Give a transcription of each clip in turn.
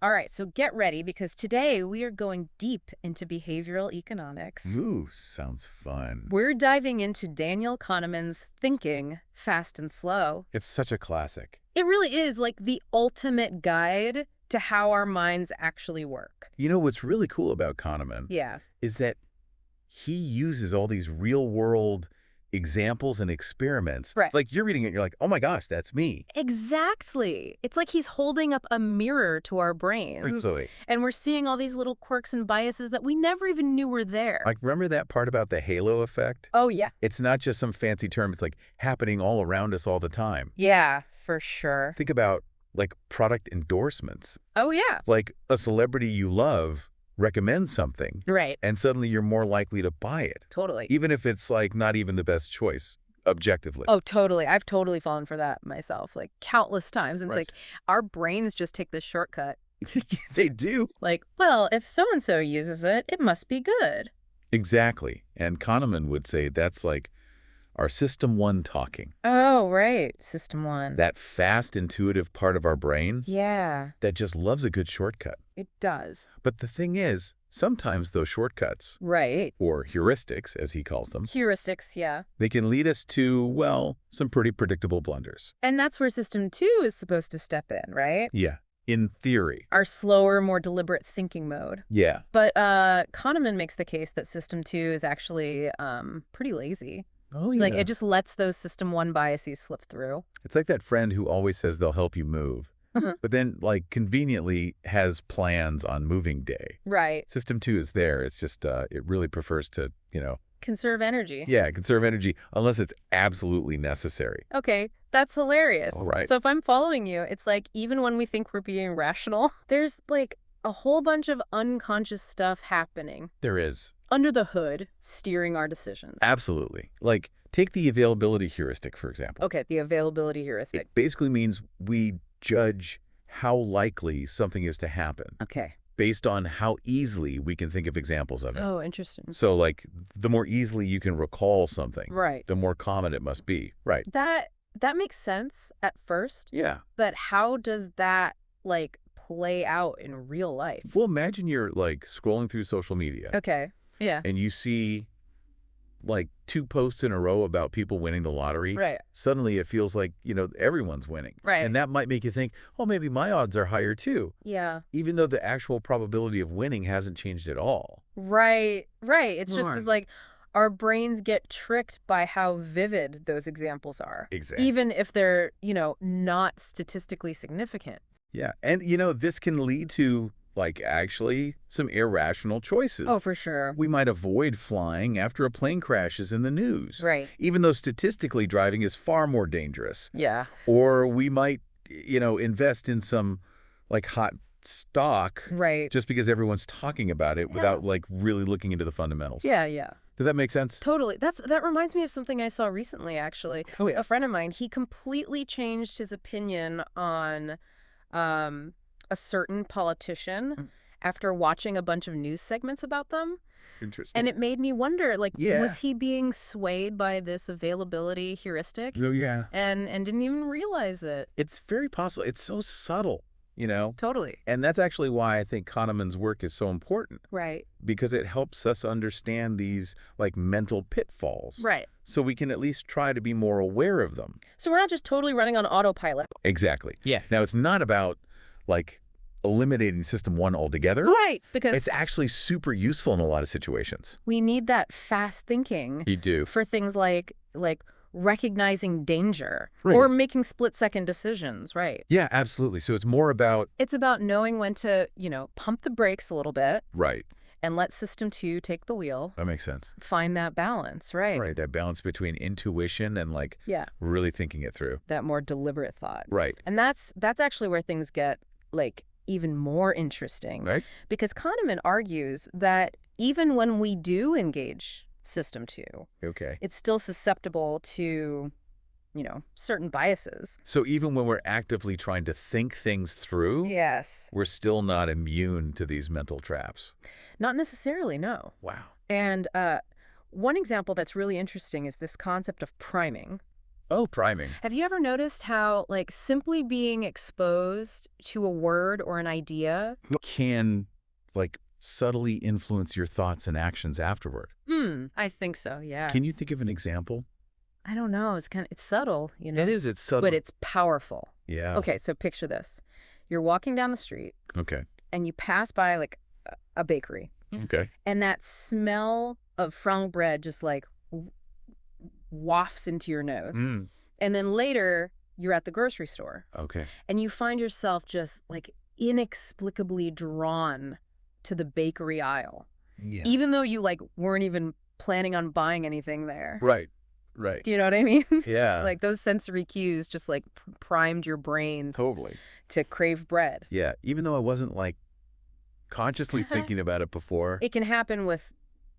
All right, so get ready because today we are going deep into behavioral economics. Ooh, sounds fun. We're diving into Daniel Kahneman's Thinking, Fast and Slow. It's such a classic. It really is like the ultimate guide to how our minds actually work. You know what's really cool about Kahneman Yeah. is that he uses all these real-world examples and experiments. Right. Like you're reading it, you're like, oh my gosh, that's me. Exactly. It's like he's holding up a mirror to our brains. Absolutely. And we're seeing all these little quirks and biases that we never even knew were there. Like, remember that part about the halo effect? Oh, yeah. It's not just some fancy term. It's like happening all around us all the time. Yeah, for sure. Think about like product endorsements. Oh, yeah. Like a celebrity you love recommends something, Right. and suddenly you're more likely to buy it, Totally. even if it's like not even the best choice objectively. Oh, totally. I've totally fallen for that myself, like countless times. And it's Right. like our brains just take this shortcut. They do. Like, well, if so-and-so uses it, it must be good. Exactly. And Kahneman would say that's like our system one talking, Oh, right. System one. that fast, intuitive part of our brain Yeah, that just loves a good shortcut. it does. But the thing is, sometimes those shortcuts, Right. or heuristics, as he calls them, Heuristics, yeah. they can lead us to, well, some pretty predictable blunders. And that's where system two is supposed to step in, right? Yeah, in theory. Our slower, more deliberate thinking mode. Yeah. But Kahneman makes the case that system two is actually pretty lazy. Oh, yeah. Like, it just lets those system one biases slip through. It's like that friend who always says they'll help you move, Mhm. but then, like, conveniently has plans on moving day. Right. System 2 is there. It's just, it really prefers to, Conserve energy. yeah, conserve energy unless it's absolutely necessary. Okay, that's hilarious. All right. So if I'm following you, it's like even when we think we're being rational, there's like a whole bunch of unconscious stuff happening There is. under the hood, steering our decisions. Absolutely. Like, take the availability heuristic, for example. Okay, the availability heuristic. It basically means we judge how likely something is to happen Okay. based on how easily we can think of examples of it. Oh, interesting. So, like, the more easily you can recall something, Right. the more common it must be. Right. That makes sense at first, Yeah. but how does that like play out in real life? Well, imagine you're, like, scrolling through social media Okay. Yeah. and you see, like, 2 posts in a row about people winning the lottery. Right. Suddenly it feels like, everyone's winning. Right. And that might make you think, oh, maybe my odds are higher too, Yeah. even though the actual probability of winning hasn't changed at all. Right, right. It's just Right. as like our brains get tricked by how vivid those examples are, Exactly. even if they're, not statistically significant. Yeah. And, this can lead to, like, actually some irrational choices. Oh, for sure. We might avoid flying after a plane crashes in the news, Right. even though statistically driving is far more dangerous. Yeah. Or we might, invest in some, like, hot stock Right. just because everyone's talking about it without, like, really looking into the fundamentals. Yeah, yeah. Does that make sense? Totally. That reminds me of something I saw recently, actually. Oh, yeah. A friend of mine, he completely changed his opinion on a certain politician after watching a bunch of news segments about them. Interesting. And it made me wonder, like, Yeah. was he being swayed by this availability heuristic Oh, yeah. and didn't even realize it? It's very possible. It's so subtle, Totally. And that's actually why I think Kahneman's work is so important, Right. because it helps us understand these, like, mental pitfalls. Right. So we can at least try to be more aware of them. So we're not just totally running on autopilot. Exactly. Yeah. Now, it's not about, like, eliminating system one altogether. Right. Because It's actually super useful in a lot of situations. we need that fast thinking You do. for things like recognizing danger Right. or making split-second decisions, right? Yeah, absolutely. So it's more about, It's about knowing when to, pump the brakes a little bit right, and let system two take the wheel. that makes sense. Find that balance, right? Right, that balance between intuition and, like, Yeah, really thinking it through. that more deliberate thought. Right. And that's actually where things get, like, even more interesting. Right? Because Kahneman argues that even when we do engage system two, Okay. it's still susceptible to, certain biases. So even when we're actively trying to think things through, Yes. we're still not immune to these mental traps. Not necessarily, no. Wow. And one example that's really interesting is this concept of priming. Oh, priming. Have you ever noticed how, like, simply being exposed to a word or an idea? Can, like, subtly influence your thoughts and actions afterward. I think so, yeah. Can you think of an example? I don't know. It's subtle, It is. It's subtle. but it's powerful. Yeah. Okay, so picture this. You're walking down the street Okay. and you pass by like a bakery, Okay. and that smell of franc bread just like wafts into your nose. Mm. And then later you're at the grocery store Okay. and you find yourself just like inexplicably drawn to the bakery aisle, Yeah. even though you like weren't even planning on buying anything there. Right. Right. Do you know what I mean? Yeah. Like those sensory cues just like primed your brain Totally. to crave bread. Yeah. Even though I wasn't like consciously thinking about it before. It can happen with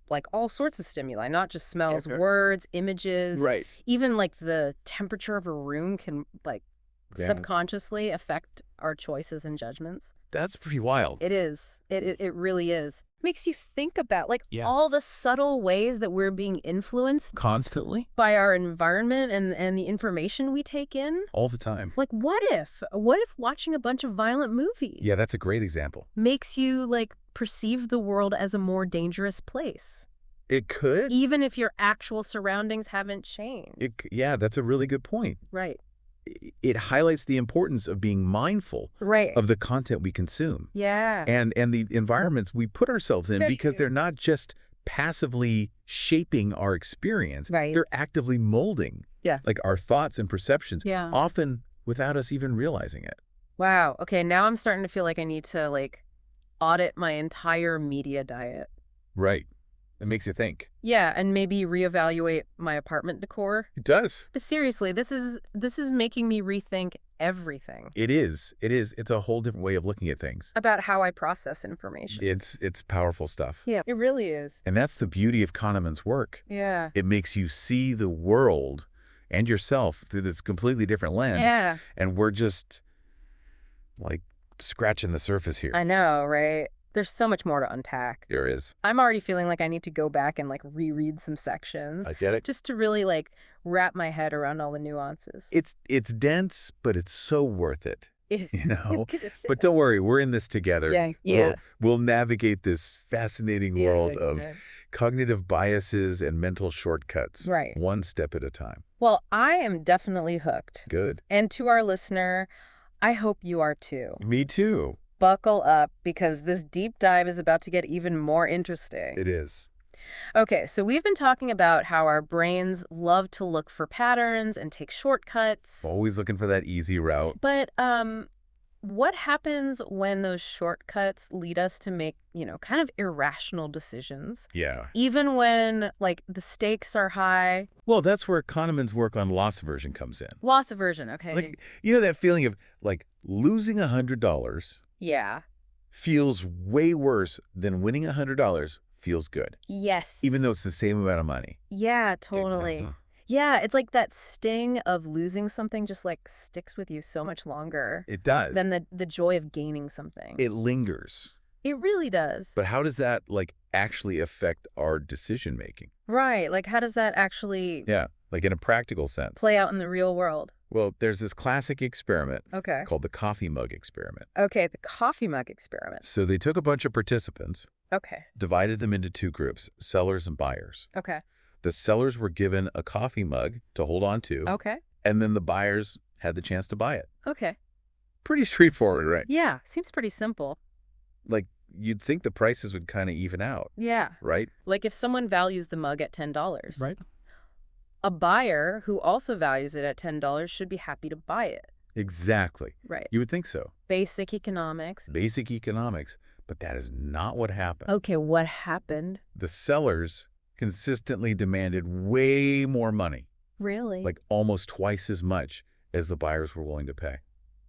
like all sorts of stimuli, not just smells, Okay. words, images. Right. Even like the temperature of a room can like Yeah. subconsciously affect our choices and judgments. That's pretty wild. It is. It really is. Makes you think about like Yeah. all the subtle ways that we're being influenced Constantly? by our environment and the information we take in. All the time. Like what if watching a bunch of violent movies Yeah, that's a great example. makes you like perceive the world as a more dangerous place, It could. even if your actual surroundings haven't changed? Yeah, that's a really good point. Right. It highlights the importance of being mindful Right. of the content we consume Yeah. and the environments we put ourselves in, Very because true. they're not just passively shaping our experience. Right. They're actively molding Yeah. like our thoughts and perceptions, Yeah. often without us even realizing it. Wow. Okay, now I'm starting to feel like I need to like audit my entire media diet. Right. It makes you think. Yeah, and maybe reevaluate my apartment decor. It does. But seriously, this is making me rethink everything It is. It is. It's a whole different way of looking at things. about how I process information. It's powerful stuff. Yeah, it really is. And that's the beauty of Kahneman's work. Yeah. It makes you see the world and yourself through this completely different lens. Yeah. And we're just like scratching the surface here. I know, right? There's so much more to unpack. There is. I'm already feeling like I need to go back and like reread some sections I get it. just to really like wrap my head around all the nuances. It's dense, but it's so worth it. It's, You know? But don't worry, we're in this together. yeah, yeah. We'll navigate this fascinating Yeah, world of yeah. cognitive biases and mental shortcuts. Right. One step at a time. Well, I am definitely hooked. Good. And to our listener, I hope you are too. Me too. Buckle up because this deep dive is about to get even more interesting. It is. Okay, so we've been talking about how our brains love to look for patterns and take shortcuts. Always looking for that easy route. But what happens when those shortcuts lead us to make, kind of irrational decisions? Yeah. Even when, like, the stakes are high? Well, that's where Kahneman's work on loss aversion comes in. Loss aversion, okay. Like, that feeling of, like, losing $100 yeah. feels way worse than winning $100 feels good, Yes. even though it's the same amount of money. Yeah, totally. Yeah, it's like that sting of losing something just like sticks with you so much longer It does. than the joy of gaining something. It lingers. It really does. But how does that, like, actually affect our decision making? Right. Like, how does that actually Yeah, like in a practical sense. play out in the real world? Well, there's this classic experiment Okay. called the coffee mug experiment. Okay, the coffee mug experiment. So they took a bunch of participants, Okay. divided them into two groups, sellers and buyers. Okay. The sellers were given a coffee mug to hold on to, Okay. and then the buyers had the chance to buy it. Okay. Pretty straightforward, right? Yeah, seems pretty simple. Like, you'd think the prices would kind of even out, Yeah. right? Like if someone values the mug at $10, Right. a buyer who also values it at $10 should be happy to buy it. Exactly. Right. You would think so. Basic economics. Basic economics. But that is not what happened. Okay, what happened? The sellers consistently demanded way more money, Really? like almost twice as much as the buyers were willing to pay.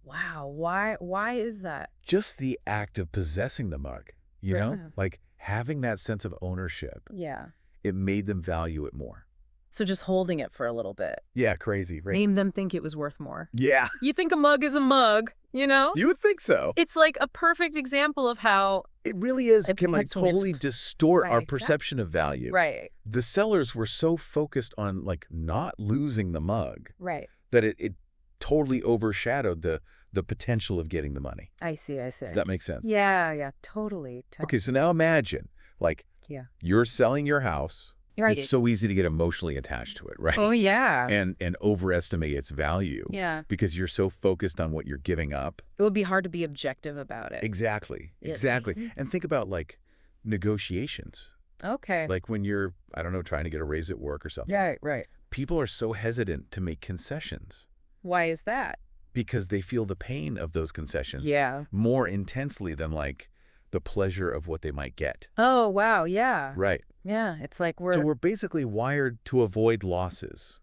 Wow, why is that? Just the act of possessing the mug, you know, Yeah. like having that sense of ownership, Yeah. it made them value it more. So just holding it for a little bit Yeah, crazy, right? made them think it was worth more. Yeah, You think a mug is a mug, you know? you would think so. It's like a perfect example of how It really is, It can like gets totally missed. distort our Right. perception of value. Right. The sellers were so focused on like not losing the mug Right. that it totally overshadowed the potential of getting the money. I see. I see. Does that make sense? Yeah. Yeah. Totally. Okay, so now imagine, like, Yeah. you're selling your house. Right. It's so easy to get emotionally attached to it, right? Oh, yeah. And overestimate its value. Yeah. Because you're so focused on what you're giving up. It would be hard to be objective about it. Exactly. Yeah. Exactly. And think about, like, negotiations. Okay. Like when you're, I don't know, trying to get a raise at work or something. Yeah. Right. People are so hesitant to make concessions Why is that? because they feel the pain of those concessions Yeah. more intensely than, like, the pleasure of what they might get. Oh, wow. Yeah. Right. Yeah. It's like So we're basically wired to avoid losses.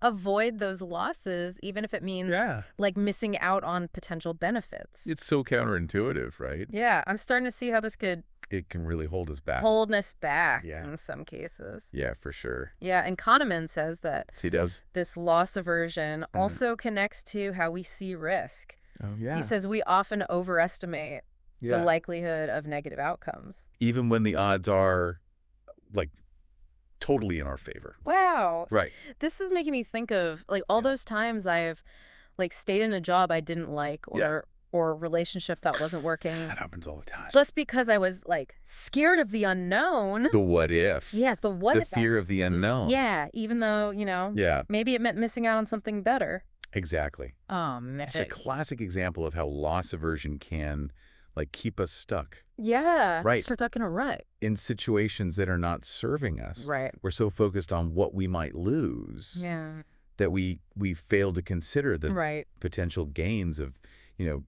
avoid those losses, even if it means Yeah. like missing out on potential benefits. It's so counterintuitive, right? Yeah. I'm starting to see how this could It can really hold us back. hold us back Yeah. in some cases. Yeah, for sure. Yeah. And Kahneman says that He does. this loss aversion also connects to how we see risk. Oh, yeah. He says we often overestimate yeah. the likelihood of negative outcomes. Even when the odds are, like, totally in our favor. Wow. Right. This is making me think of like all those times I've like stayed in a job I didn't like or a relationship that wasn't working That happens all the time. just because I was like scared of the unknown. The what if. Yeah, the what The if. fear of the unknown. Yeah, even though, Yeah, maybe it meant missing out on something better. exactly. Oh, man. It's a classic example of how loss aversion can, like, keep us stuck Yeah. Right. Stuck in a rut. in situations that are not serving us. Right. We're so focused on what we might lose Yeah. that we fail to consider the Right. potential gains of,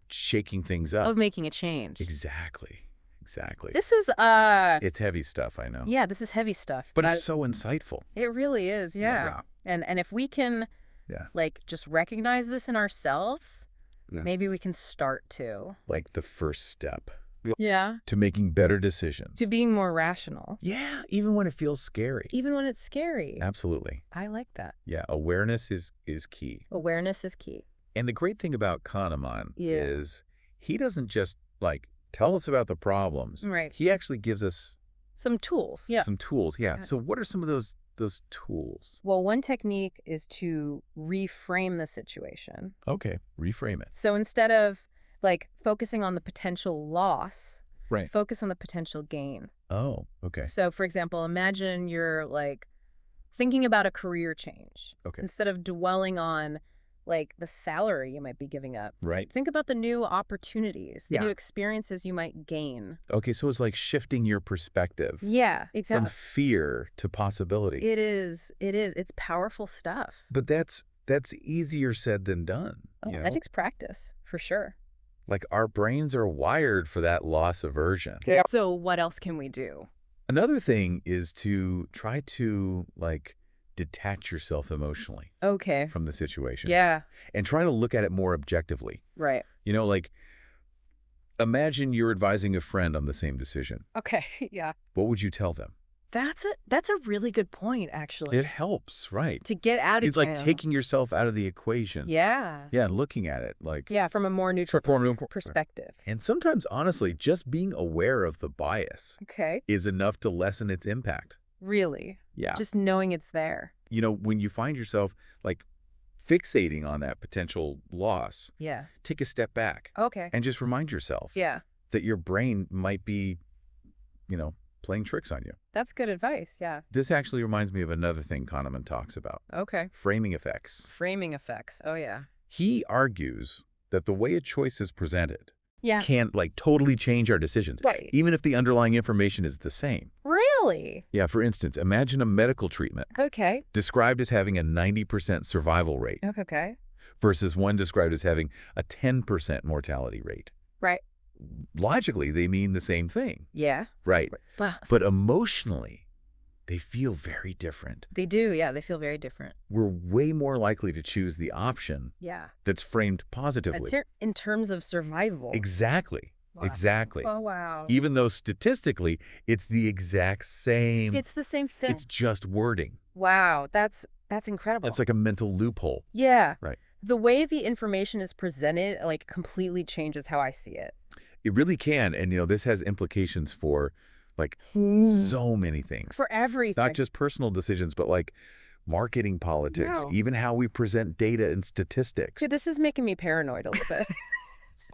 shaking things up. Of making a change. Exactly. Exactly. This is It's heavy stuff, I know. yeah, this is heavy stuff. But it's so insightful. It really is, yeah. And if we can Yeah. like just recognize this in ourselves, Yeah. maybe we can start to. Like the first step Yeah. to making better decisions. To being more rational. Yeah, even when it feels scary. Even when it's scary. Absolutely. I like that. Yeah, awareness is key. Awareness is key. And the great thing about Kahneman Yeah. is he doesn't just, like, tell us about the problems. Right. He actually gives us Some tools. some tools. Yeah. So what are some of those tools? Well, one technique is to reframe the situation. Okay, reframe it. So instead of like focusing on the potential loss, Right. focus on the potential gain. Oh, okay. So for example, imagine you're like thinking about a career change. Okay. Instead of dwelling on like the salary you might be giving up. Right. Think about the new opportunities, the Yeah. new experiences you might gain. Okay, so it's like shifting your perspective Yeah, from exactly. fear to possibility. It is. It is. It's powerful stuff. But that's easier said than done. Oh, that takes practice for sure. Like, our brains are wired for that loss aversion. Yeah. So what else can we do? Another thing is to try to, like, detach yourself emotionally Okay. from the situation. Yeah. And try to look at it more objectively. Right. Like, imagine you're advising a friend on the same decision. Okay. Yeah. What would you tell them? That's a really good point, actually. It helps, right? To get out of It's like taking yourself out of the equation. Yeah. Yeah, looking at it like Yeah, from a more neutral perspective. And sometimes, honestly, just being aware of the bias Okay. is enough to lessen its impact. Really. Yeah. Just knowing it's there. When you find yourself, like, fixating on that potential loss, Yeah. take a step back Okay. and just remind yourself Yeah. that your brain might be, playing tricks on you. That's good advice. Yeah. This actually reminds me of another thing Kahneman talks about, Okay. framing effects. Framing effects. Oh, yeah. He argues that the way a choice is presented Yeah. can, like, totally change our decisions, Right. even if the underlying information is the same. Really? Yeah, for instance, imagine a medical treatment Okay. described as having a 90% survival rate Okay. versus one described as having a 10% mortality rate. Right. Logically, they mean the same thing, Yeah. right? Well, But emotionally, they feel very different. they do. Yeah. They feel very different. We're way more likely to choose the option Yeah. that's framed positively. In terms of survival. Exactly. Wow. Exactly. Oh, wow. Even though statistically, it's the exact same. It's the same thing. It's just wording. Wow. That's incredible. It's like a mental loophole. Yeah. Right. The way the information is presented, like, completely changes how I see it. It really can. And, this has implications for, like, so many things. For everything. Not just personal decisions, but, like, marketing politics, No. even how we present data and statistics. Yeah, this is making me paranoid a little bit.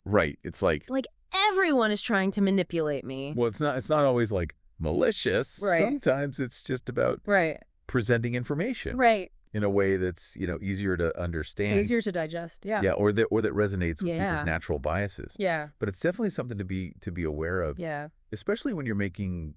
Right. It's like, Everyone is trying to manipulate me. well, it's not always, like, malicious. Right. Sometimes it's just about Right. presenting information Right. in a way that's, easier to understand. Easier to digest. Yeah. Yeah, or that resonates with Yeah. people's natural biases. Yeah. But it's definitely something to be aware of, Yeah. especially when you're making,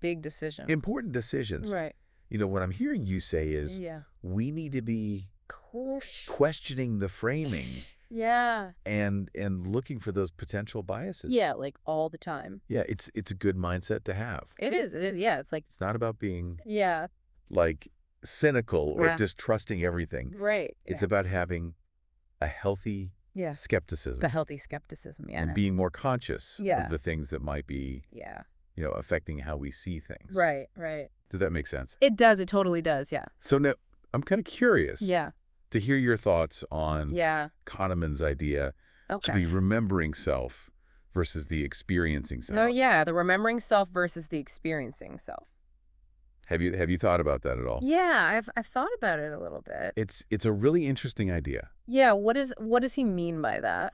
Big decision. important decisions. Right. What I'm hearing you say is Yeah. we need to be Course. questioning the framing Yeah. and looking for those potential biases. Yeah, all the time. Yeah, it's a good mindset to have. It is. It is. Yeah. It's It's not about being yeah. like cynical or Yeah. distrusting everything. Right. It's about having a healthy yeah. skepticism The healthy skepticism. Yeah. and being more conscious Yeah. of the things that might be, yeah. affecting how we see things. Right. Right. Did that make sense? It does. It totally does. Yeah. So now I'm kind of curious Yeah. to hear your thoughts on Yeah. Kahneman's idea Okay. to the remembering self versus the experiencing self. Oh yeah, the remembering self versus the experiencing self. Have you thought about that at all? Yeah, I've thought about it a little bit. It's a really interesting idea. Yeah, what does he mean by that?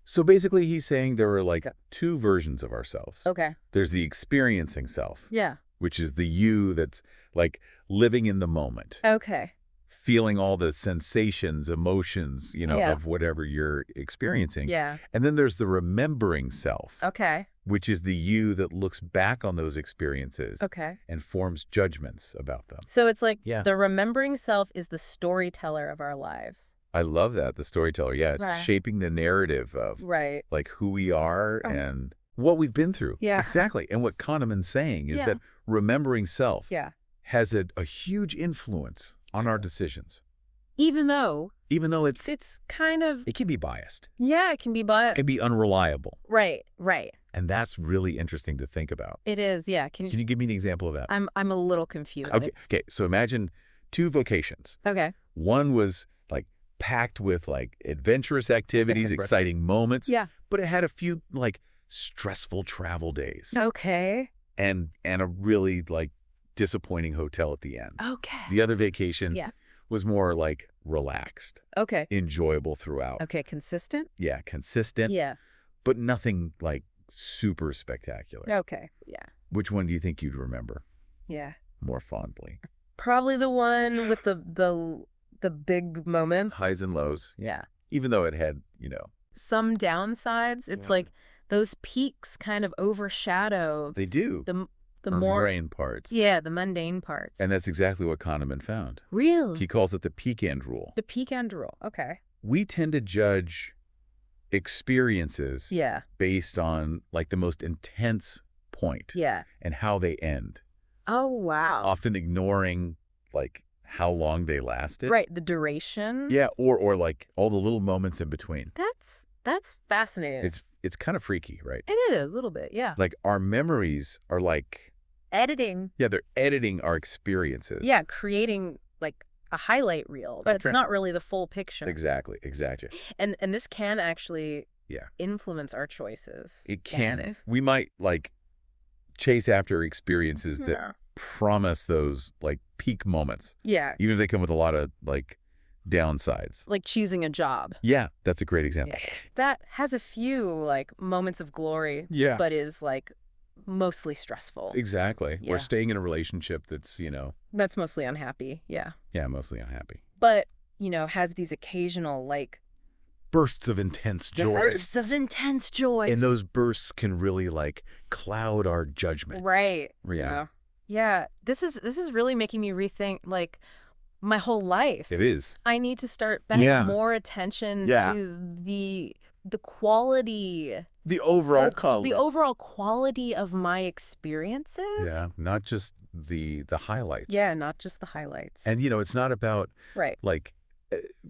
So basically he's saying there are like Okay. two versions of ourselves. Okay. There's the experiencing self, Yeah. which is the you that's like living in the moment, Okay. feeling all the sensations, emotions, Yeah. of whatever you're experiencing. Yeah. And then there's the remembering self, Okay. which is the you that looks back on those experiences Okay. and forms judgments about them. So it's like Yeah. the remembering self is the storyteller of our lives. I love that, the storyteller. Yeah, it's Right. shaping the narrative of Right. like who we are Oh. and what we've been through. Yeah. Exactly. And what Kahneman's saying is Yeah. that remembering self Yeah. has a huge influence on our decisions, Even though even though it's kind of it can be biased. yeah, it can be It but can be unreliable. right. Right. And that's really interesting to think about. It is. Yeah. Can Can you give me an example of that? I'm a little confused. Okay. So imagine two vocations. Okay. One was like packed with like adventurous activities, exciting moments. Yeah. But it had a few like stressful travel days Okay. and a really like disappointing hotel at the end. Okay. The other vacation Yeah. was more like relaxed, Okay. enjoyable throughout. Okay. Consistent. Yeah, consistent, Yeah. but nothing like super spectacular. Okay. Yeah. Which one do you think you'd remember Yeah. more fondly? Probably the one with the big moments. Highs and lows. Yeah. Even though it had, Some downsides. It's Yeah. like those peaks kind of overshadow they do. the Or more mundane parts. yeah, the mundane parts. And that's exactly what Kahneman found. Really? He calls it the peak end rule. The peak end rule. Okay. We tend to judge experiences Yeah. based on like the most intense point Yeah. and how they end, Oh wow. often ignoring like how long they lasted. Right. The duration. Yeah, or like all the little moments in between. That's fascinating. It's kind of freaky, right? It is a little bit. Yeah. Like our memories are like, Editing. yeah, they're editing our experiences. Yeah. Creating like a highlight reel. That's That's right. not really the full picture. Exactly. And this can actually Yeah. influence our choices. It can. We might like chase after experiences that Yeah. promise those like peak moments, Yeah. even if they come with a lot of like downsides. Like choosing a job. Yeah, that's a great example. That has a few like moments of glory, Yeah. but is like mostly stressful. Exactly. Or Yeah. staying in a relationship that's, That's mostly unhappy. Yeah. mostly unhappy. But, has these occasional like Bursts of intense joy. bursts of intense joy. And those bursts can really like cloud our judgment. right. Yeah. Yeah. This is really making me rethink like my whole life. It is. I need to start paying Yeah. more attention Yeah. to the quality, The overall color. the overall quality of my experiences. Yeah, not just the highlights. Yeah, not just the highlights. And it's not about right. like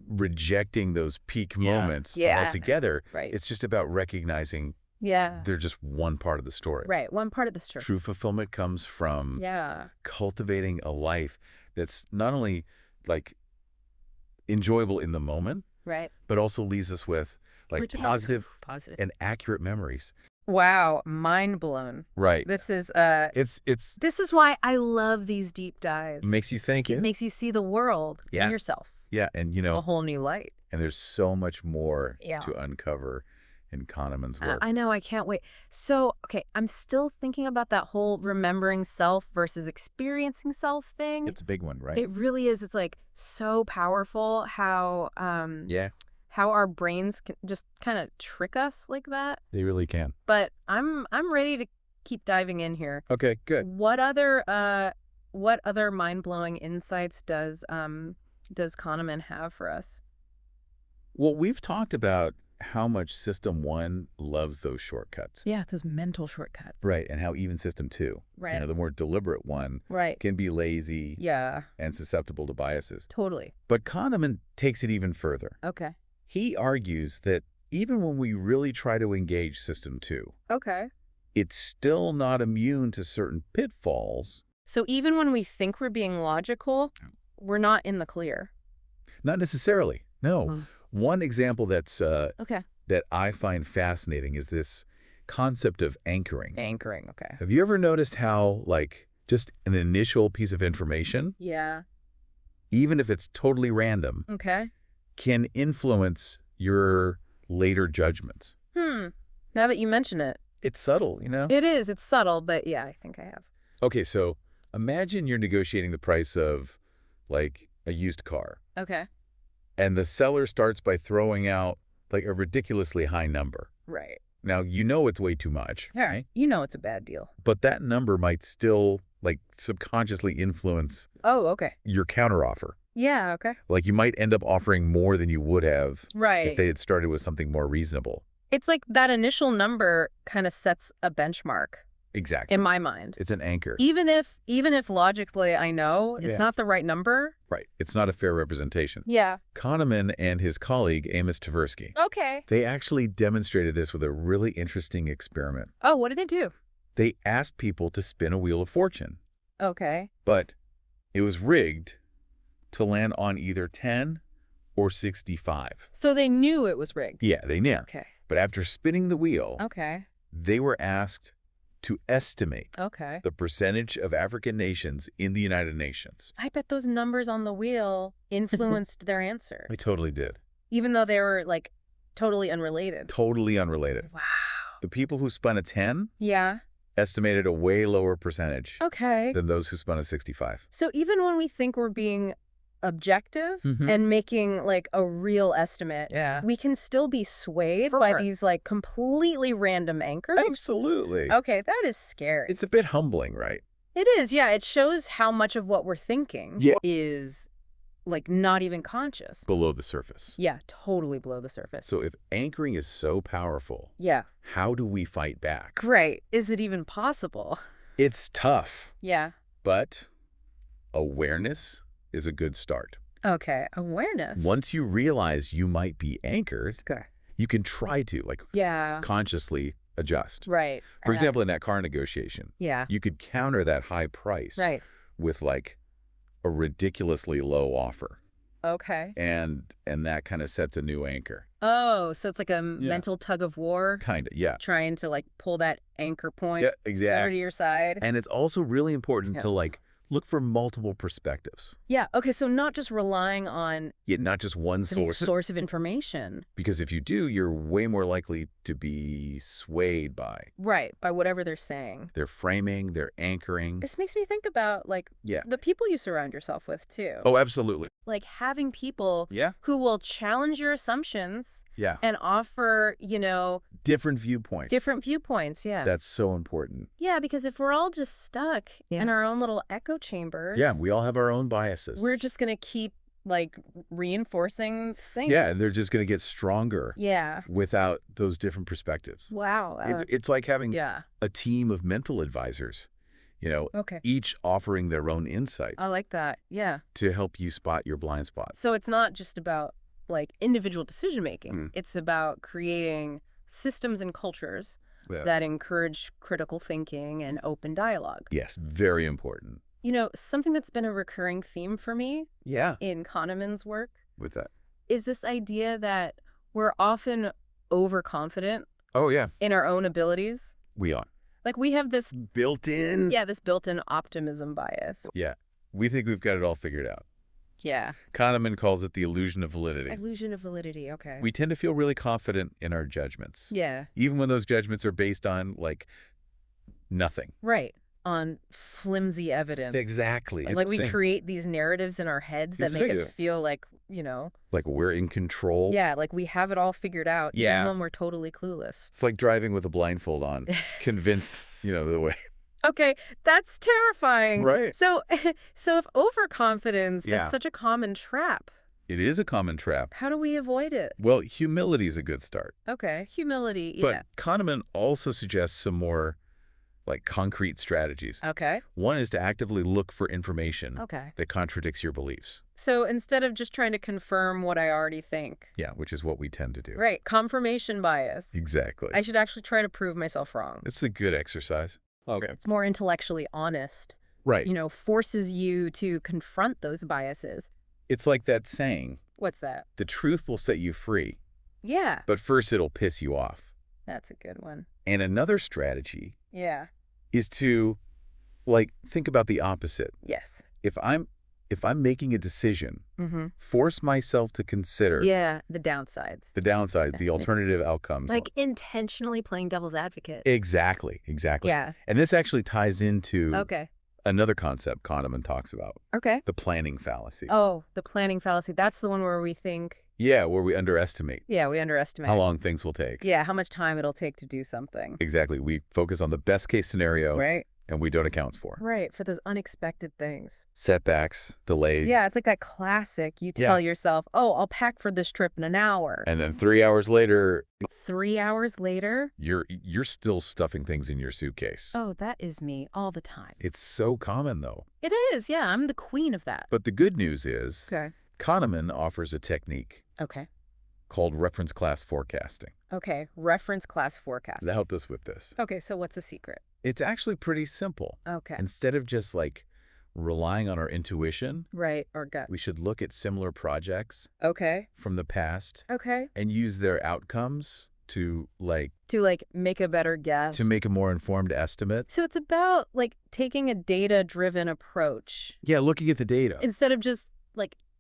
rejecting those peak Yeah. moments Yeah. altogether. Right. It's just about recognizing Yeah. they're just one part of the story. Right. One part of the story. True fulfillment comes from Yeah. cultivating a life that's not only like enjoyable in the moment, Right. but also leaves us with like Positive. and accurate memories. Wow, mind blown. Right. This is It's this is why I love these deep dives. makes you think. It makes you see the world and Yeah. yourself Yeah, and a whole new light. and there's so much more Yeah. to uncover in Kahneman's work. I know, I can't wait. So, okay, I'm still thinking about that whole remembering self versus experiencing self thing. It's a big one, right? It really is. It's like so powerful Yeah, how our brains can just kind of trick us like that. they really can. But I'm ready to keep diving in here. Okay, good. What other mind-blowing insights does Kahneman have for us? Well, we've talked about how much System 1 loves those shortcuts. Yeah, those mental shortcuts. Right, and how even System 2, Right. the more deliberate one, Right. can be lazy Yeah, and susceptible to biases. totally. But Kahneman takes it even further. Okay. He argues that even when we really try to engage System 2, Okay. it's still not immune to certain pitfalls. So even when we think we're being logical, we're not in the clear. Not necessarily, no. Mm. One example Okay. that I find fascinating is this concept of anchoring. Anchoring, okay. Have you ever noticed how, like, just an initial piece of information, Yeah. even if it's totally random, Okay. can influence your later judgments? Now that you mention it. It's subtle, It is. It's subtle, but yeah, I think I have. Okay, so imagine you're negotiating the price of, like, a used car, Okay. and the seller starts by throwing out, like, a ridiculously high number. Right. Now, it's way too much, Yeah. right? You know it's a bad deal. But that number might still, like, subconsciously influence Oh, okay. your counteroffer. Yeah, okay. Like, you might end up offering more than you would have Right. if they had started with something more reasonable. It's like that initial number kind of sets a benchmark Exactly. in my mind. It's an anchor. Even if logically I know it's Yeah. not the right number. Right. It's not a fair representation. Yeah. Kahneman and his colleague, Amos Tversky, Okay. they actually demonstrated this with a really interesting experiment. Oh, what did it do? They asked people to spin a wheel of fortune, Okay. but it was rigged to land on either 10 or 65. So they knew it was rigged. Yeah, they knew. Okay. But after spinning the wheel, Okay. they were asked to estimate Okay. the percentage of African nations in the United Nations. I bet those numbers on the wheel influenced their answers. They totally did. Even though they were like totally unrelated. Totally unrelated. Wow. The people who spun a 10 Yeah. estimated a way lower percentage Okay. than those who spun a 65. So even when we think we're being objective Mhm. and making like a real estimate, Yeah. we can still be swayed For by sure. these like completely random anchors. Absolutely. Okay, that is scary. It's a bit humbling, right? It is, yeah. It shows how much of what we're thinking Yeah. is like not even conscious. Below the surface. Yeah, totally below the surface. So if anchoring is so powerful, Yeah. how do we fight back? Great. Is it even possible? It's tough, Yeah. but awareness is a good start. Okay. Awareness. Once you realize you might be anchored, Okay. you can try to, like, Yeah. consciously adjust. Right. For example, in that car negotiation, Yeah. you could counter that high price Right. with, like, a ridiculously low offer. Okay. And that kind of sets a new anchor. Oh, so it's like a mental tug of war, Kind of, yeah. trying to like pull that anchor point Yeah, over to exactly. your side. And it's also really important Yeah. to, like, look for multiple perspectives. Yeah. Okay. So not just relying on Yet not just one the source. source of information. Because if you do, you're way more likely to be swayed by Right. By whatever they're saying. their framing, their anchoring. This makes me think about like Yeah. the people you surround yourself with too. Oh, absolutely. Like having people Yeah. who will challenge your assumptions Yeah. and offer, Different viewpoints. different viewpoints. Yeah. That's so important. Yeah, because if we're all just stuck Yeah. in our own little echo chambers. Yeah, we all have our own biases. We're just going to keep like reinforcing the same. Yeah, and they're just going to get stronger Yeah. without those different perspectives. Wow. It's like having Yeah. a team of mental advisors, Okay. each offering their own insights I like that. Yeah. to help you spot your blind spots. So it's not just about like individual decision making. Mm. It's about creating systems and cultures Yeah. that encourage critical thinking and open dialogue. Yes, very important. Something that's been a recurring theme for me Yeah. in Kahneman's work With that. is this idea that we're often overconfident Oh, yeah. in our own abilities. We are. Like we have this, Built in? yeah, this built-in optimism bias. Yeah. We think we've got it all figured out. Yeah. Kahneman calls it the illusion of validity. Illusion of validity. Okay. We tend to feel really confident in our judgments, Yeah. even when those judgments are based on, like, nothing. Right. On flimsy evidence. Exactly. Like we create these narratives in our heads that make us feel like, like we're in control. yeah, like we have it all figured out, Yeah. even when we're totally clueless. It's like driving with a blindfold on, convinced, the way. Okay, that's terrifying. Right. So if overconfidence Yeah. is such a common trap, It is a common trap. how do we avoid it? Well, humility is a good start. Okay, humility, yeah. But Kahneman also suggests some more, concrete strategies. Okay. One is to actively look for information Okay. that contradicts your beliefs. So instead of just trying to confirm what I already think. Yeah, which is what we tend to do. Right, confirmation bias. Exactly. I should actually try to prove myself wrong. It's a good exercise. Okay. It's more intellectually honest. Right. Forces you to confront those biases. It's like that saying, What's that? the truth will set you free, Yeah, but first it'll piss you off. that's a good one. And another strategy Yeah. is to, think about the opposite. Yes. If I'm making a decision, Mm-hmm. force myself to consider Yeah, the downsides. the downsides, the alternative outcomes. Like intentionally playing devil's advocate. Exactly. Yeah. And this actually ties into Okay. another concept Kahneman talks about, Okay. the planning fallacy. Oh, the planning fallacy. That's the one where we think, Yeah, where we underestimate yeah, we underestimate. how long things will take. Yeah, how much time it'll take to do something. Exactly. We focus on the best case scenario, Right? and we don't account for Right, for those unexpected things. setbacks, delays. Yeah, it's like that classic. You Yeah. tell yourself, oh, I'll pack for this trip in an hour. And then 3 hours later, 3 hours later, you're still stuffing things in your suitcase. oh, that is me all the time. It's so common, though. It is, yeah. I'm the queen of that. But the good news is Okay. Kahneman offers a technique Okay. called reference class forecasting Okay. Reference class forecast. that helped us with this. Okay, so what's the secret? It's actually pretty simple. Okay. Instead of just relying on our intuition, Right, or guts. we should look at similar projects Okay. from the past Okay. and use their outcomes to To make a better guess. to make a more informed estimate. So it's about taking a data-driven approach Yeah, looking at the data. instead of just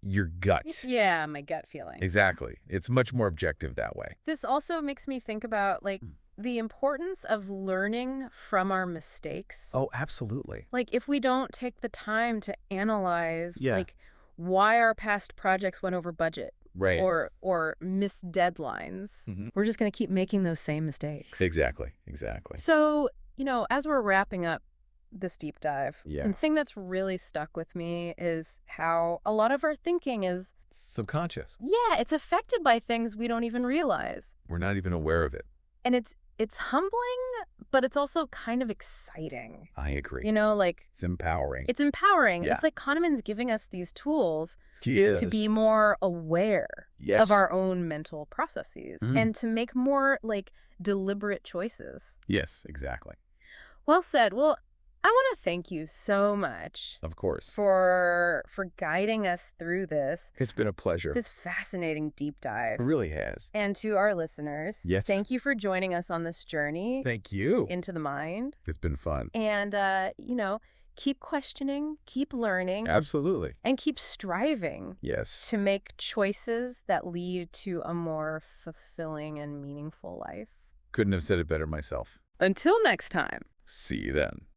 Your gut. yeah, my gut feeling. Exactly. It's much more objective that way. This also makes me think about the importance of learning from our mistakes. Oh, absolutely. If we don't take the time to analyze Yeah. why our past projects went over budget Right. or missed deadlines, Mhm. we're just going to keep making those same mistakes. Exactly. So, as we're wrapping up this deep dive, Yeah. the thing that's really stuck with me is how a lot of our thinking is, Subconscious. yeah, it's affected by things we don't even realize. We're not even aware of it. And it's humbling, but it's also kind of exciting. I agree. It's It's empowering. empowering. Yeah. It's like Kahneman's giving us these tools Yes. to be more aware Yes. of our own mental processes Mhm. and to make more deliberate choices. Yes, exactly. Well said. Well, I want to thank you so much Of course. for guiding us through this It's been a pleasure. fascinating deep dive. It really has. And to our listeners, Yes. thank you for joining us on this journey Thank you. into the mind. It's been fun. And keep questioning, keep learning, Absolutely. and keep striving Yes. to make choices that lead to a more fulfilling and meaningful life. Couldn't have said it better myself. Until next time. See you then.